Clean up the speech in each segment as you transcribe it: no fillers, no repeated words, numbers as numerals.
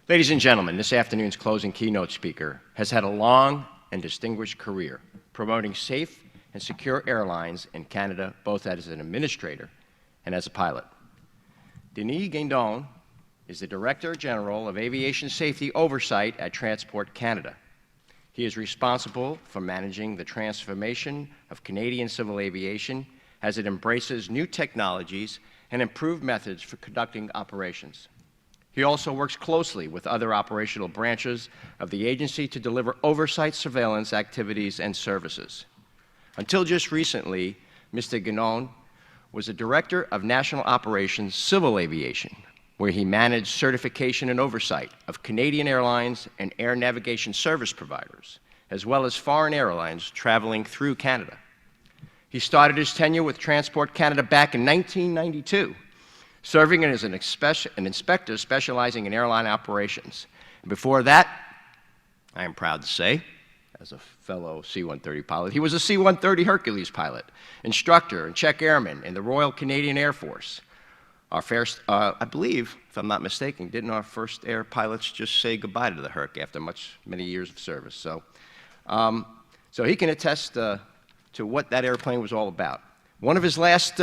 Ladies and gentlemen, this afternoon's closing keynote speaker has had a long and distinguished career promoting safe and secure airlines in Canada, both as an administrator and as a pilot. Denis Guindon is the Director General of Aviation Safety Oversight at Transport Canada. He is responsible for managing the transformation of Canadian civil aviation as it embraces new technologies and improved methods for conducting operations. He also works closely with other operational branches of the agency to deliver oversight, surveillance activities, and services. Until just recently, Mr. Guindon was the Director of National Operations Civil Aviation, where he managed certification and oversight of Canadian airlines and air navigation service providers, as well as foreign airlines traveling through Canada. He started his tenure with Transport Canada back in 1992, serving as an inspector specializing in airline operations. And before that, I am proud to say, as a fellow C-130 pilot, he was a C-130 Hercules pilot, instructor and check airman in the Royal Canadian Air Force. Our first, I believe, if I'm not mistaken, didn't our first air pilots just say goodbye to the Herc after many years of service? So he can attest to what that airplane was all about. One of his last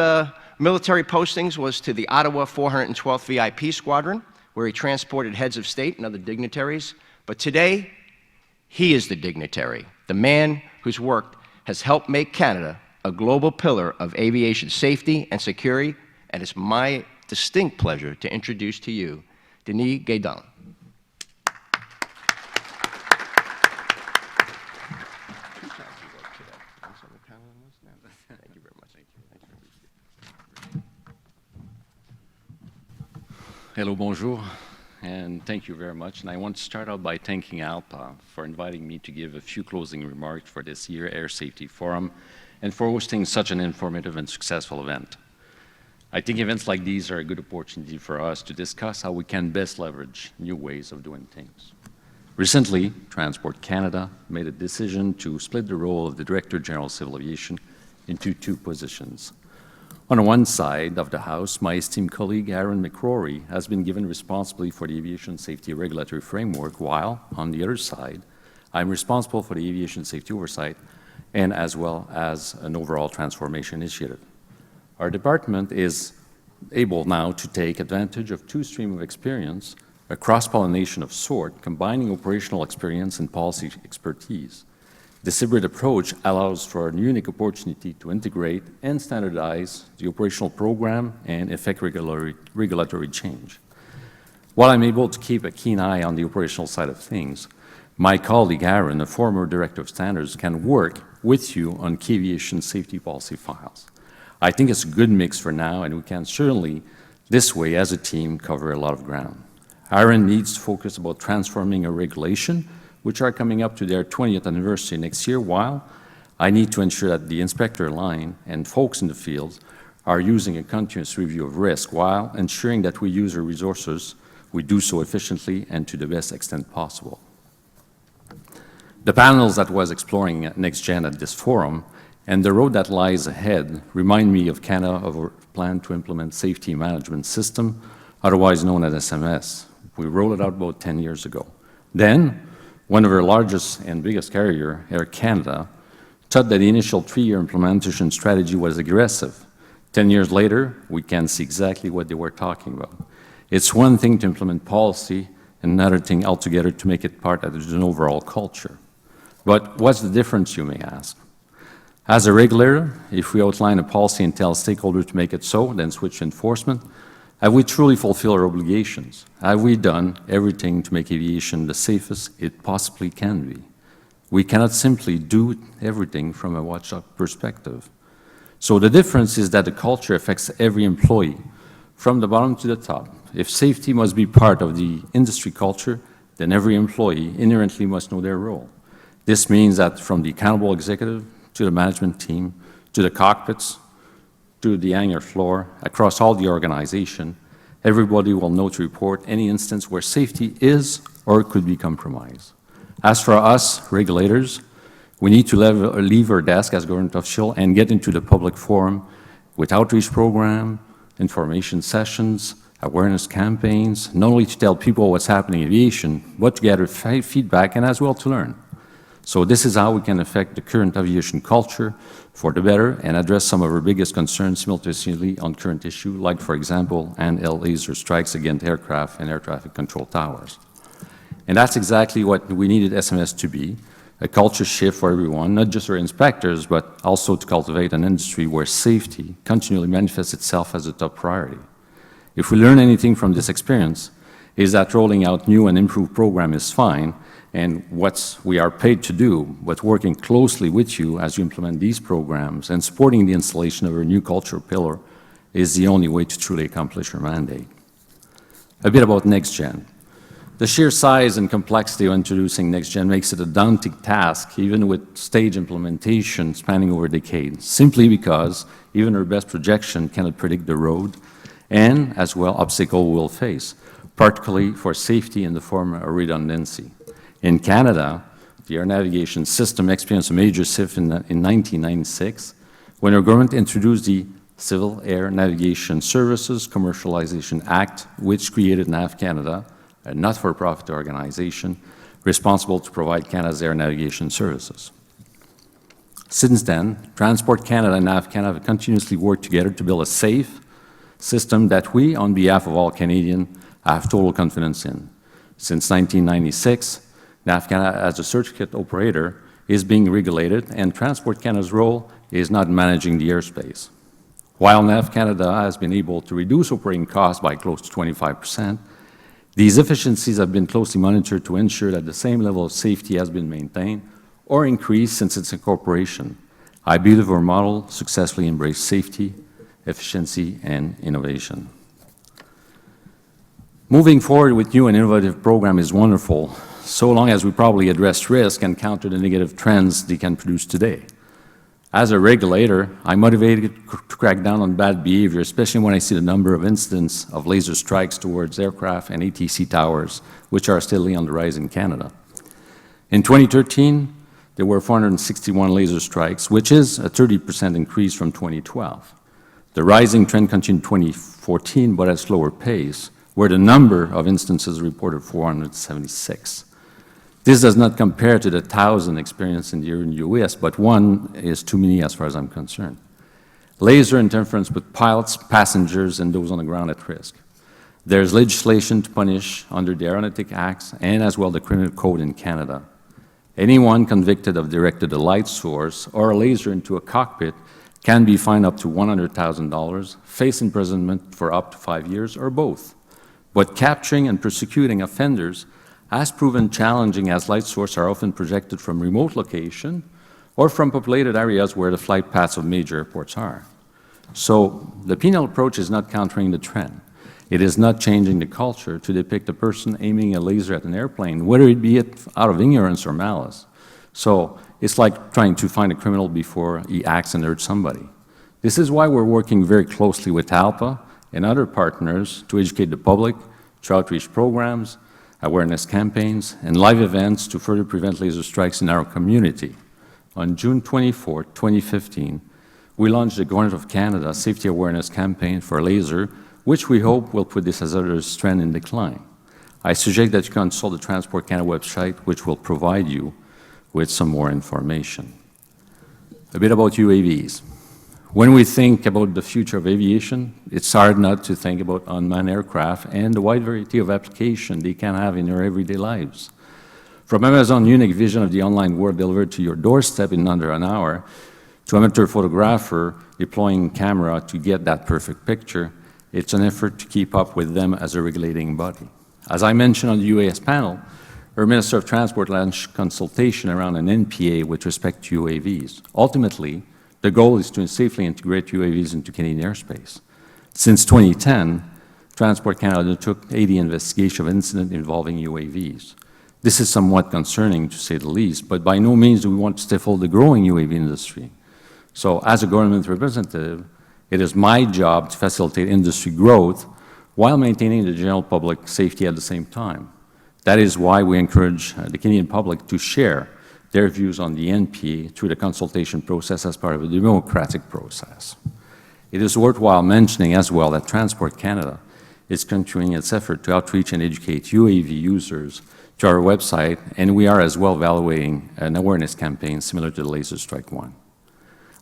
military postings was to the Ottawa 412th VIP Squadron, where he transported heads of state and other dignitaries. But today, he is the dignitary, the man whose work has helped make Canada a global pillar of aviation safety and security, and it's my distinct pleasure to introduce to you Denis Guindon. Hello, bonjour, and thank you very much. And I want to start out by thanking ALPA for inviting me to give a few closing remarks for this year's Air Safety Forum and for hosting such an informative and successful event. I think events like these are a good opportunity for us to discuss how we can best leverage new ways of doing things. Recently, Transport Canada made a decision to split the role of the Director General of Civil Aviation into two positions. On one side of the House, my esteemed colleague Aaron McCrory has been given responsibility for the aviation safety regulatory framework, while on the other side, I'm responsible for the aviation safety oversight and as well as an overall transformation initiative. Our department is able now to take advantage of two streams of experience, a cross-pollination of sort, combining operational experience and policy expertise. This hybrid approach allows for a unique opportunity to integrate and standardize the operational program and effect regulatory change. While I'm able to keep a keen eye on the operational side of things, my colleague Aaron, a former Director of Standards, can work with you on key aviation safety policy files. I think it's a good mix for now, and we can certainly, this way as a team, cover a lot of ground. Aaron needs to focus about transforming a regulation, which are coming up to their 20th anniversary next year, while I need to ensure that the inspector line and folks in the field are using a continuous review of risk while ensuring that we use our resources, we do so efficiently and to the best extent possible. The panels that was exploring NextGen at this forum and the road that lies ahead remind me of Canada of our plan to implement safety management system, otherwise known as SMS. We rolled it out about 10 years ago. Then, one of our largest and biggest carrier, Air Canada, thought that the initial 3-year implementation strategy was aggressive. 10 years later, we can see exactly what they were talking about. It's one thing to implement policy, and another thing altogether to make it part of an overall culture. But what's the difference, you may ask? As a regulator, if we outline a policy and tell stakeholders to make it so, then switch to enforcement, have we truly fulfilled our obligations? Have we done everything to make aviation the safest it possibly can be? We cannot simply do everything from a watchdog perspective. So the difference is that the culture affects every employee, from the bottom to the top. If safety must be part of the industry culture, then every employee inherently must know their role. This means that from the accountable executive to the management team, to the cockpits, to the hangar floor, across all the organization, everybody will know to report any instance where safety is or could be compromised. As for us, regulators, we need to leave our desk as government official and get into the public forum with outreach program, information sessions, awareness campaigns, not only to tell people what's happening in aviation, but to gather feedback and as well to learn. So this is how we can affect the current aviation culture for the better and address some of our biggest concerns simultaneously on current issue, like, for example, handheld laser strikes against aircraft and air traffic control towers. And that's exactly what we needed SMS to be, a culture shift for everyone, not just our inspectors, but also to cultivate an industry where safety continually manifests itself as a top priority. If we learn anything from this experience, is that rolling out new and improved program is fine, and what we are paid to do, but working closely with you as you implement these programs and supporting the installation of our new cultural pillar is the only way to truly accomplish our mandate. A bit about NextGen. The sheer size and complexity of introducing NextGen makes it a daunting task, even with stage implementation spanning over decades, simply because even our best projection cannot predict the road and, as well, obstacles we'll face, particularly for safety in the form of redundancy. In Canada, the air navigation system experienced a major shift in 1996 when our government introduced the Civil Air Navigation Services Commercialization Act, which created NAV Canada, a not-for-profit organization responsible to provide Canada's air navigation services. Since then, Transport Canada and NAV Canada have continuously worked together to build a safe system that we, on behalf of all Canadians, have total confidence in. Since 1996, NAV Canada, as a certificate operator, is being regulated, and Transport Canada's role is not managing the airspace. While NAV Canada has been able to reduce operating costs by close to 25%, these efficiencies have been closely monitored to ensure that the same level of safety has been maintained or increased since its incorporation. I believe our model successfully embraced safety, efficiency, and innovation. Moving forward with new and innovative program is wonderful, so long as we properly address risk and counter the negative trends they can produce today. As a regulator, I'm motivated to crack down on bad behavior, especially when I see the number of incidents of laser strikes towards aircraft and ATC towers, which are steadily on the rise in Canada. In 2013, there were 461 laser strikes, which is a 30% increase from 2012. The rising trend continued in 2014, but at a slower pace, where the number of instances reported 476. This does not compare to the 1,000 experienced in the U.S., but one is too many as far as I'm concerned. Laser interference put pilots, passengers, and those on the ground at risk. There's legislation to punish under the Aeronautic Acts and as well the Criminal Code in Canada. Anyone convicted of directed a light source or a laser into a cockpit can be fined up to $100,000, face imprisonment for up to 5 years, or both. But capturing and prosecuting offenders has proven challenging, as light sources are often projected from remote location or from populated areas where the flight paths of major airports are. So the penal approach is not countering the trend. It is not changing the culture to depict a person aiming a laser at an airplane, whether it be out of ignorance or malice. So it's like trying to find a criminal before he acts and hurts somebody. This is why we're working very closely with ALPA and other partners to educate the public through outreach programs, awareness campaigns, and live events to further prevent laser strikes in our community. On June 24, 2015, we launched the Government of Canada Safety Awareness Campaign for laser, which we hope will put this hazardous trend in decline. I suggest that you consult the Transport Canada website, which will provide you with some more information. A bit about UAVs. When we think about the future of aviation, it's hard not to think about unmanned aircraft and the wide variety of applications they can have in our everyday lives. From Amazon's unique vision of the online world delivered to your doorstep in under an hour, to amateur photographer deploying camera to get that perfect picture, it's an effort to keep up with them as a regulating body. As I mentioned on the UAS panel, our Minister of Transport launched consultation around an NPA with respect to UAVs. Ultimately, the goal is to safely integrate UAVs into Canadian airspace. Since 2010, Transport Canada undertook 80 investigations of incidents involving UAVs. This is somewhat concerning, to say the least, but by no means do we want to stifle the growing UAV industry. So, as a government representative, it is my job to facilitate industry growth while maintaining the general public safety at the same time. That is why we encourage the Canadian public to share their views on the NPA through the consultation process as part of a democratic process. It is worthwhile mentioning as well that Transport Canada is continuing its effort to outreach and educate UAV users to our website, and we are as well evaluating an awareness campaign similar to the Laser Strike 1.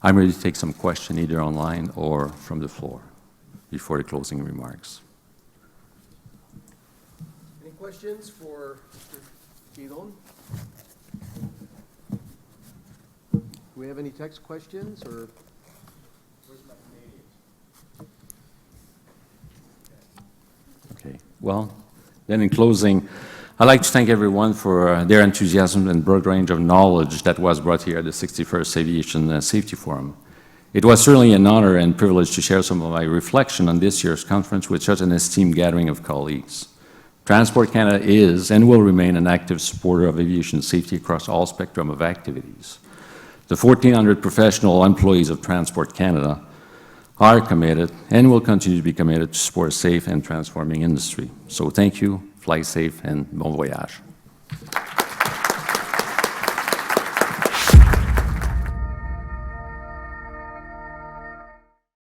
I'm ready to take some questions either online or from the floor before the closing remarks. Any questions for Mr. Guindon? Do we have any text questions, or? Where's my Canadians? Okay, well, then in closing, I'd like to thank everyone for their enthusiasm and broad range of knowledge that was brought here at the 61st Aviation Safety Forum. It was certainly an honor and privilege to share some of my reflection on this year's conference with such an esteemed gathering of colleagues. Transport Canada is and will remain an active supporter of aviation safety across all spectrum of activities. The 1,400 professional employees of Transport Canada are committed and will continue to be committed to support a safe and transforming industry. So thank you, fly safe, and bon voyage.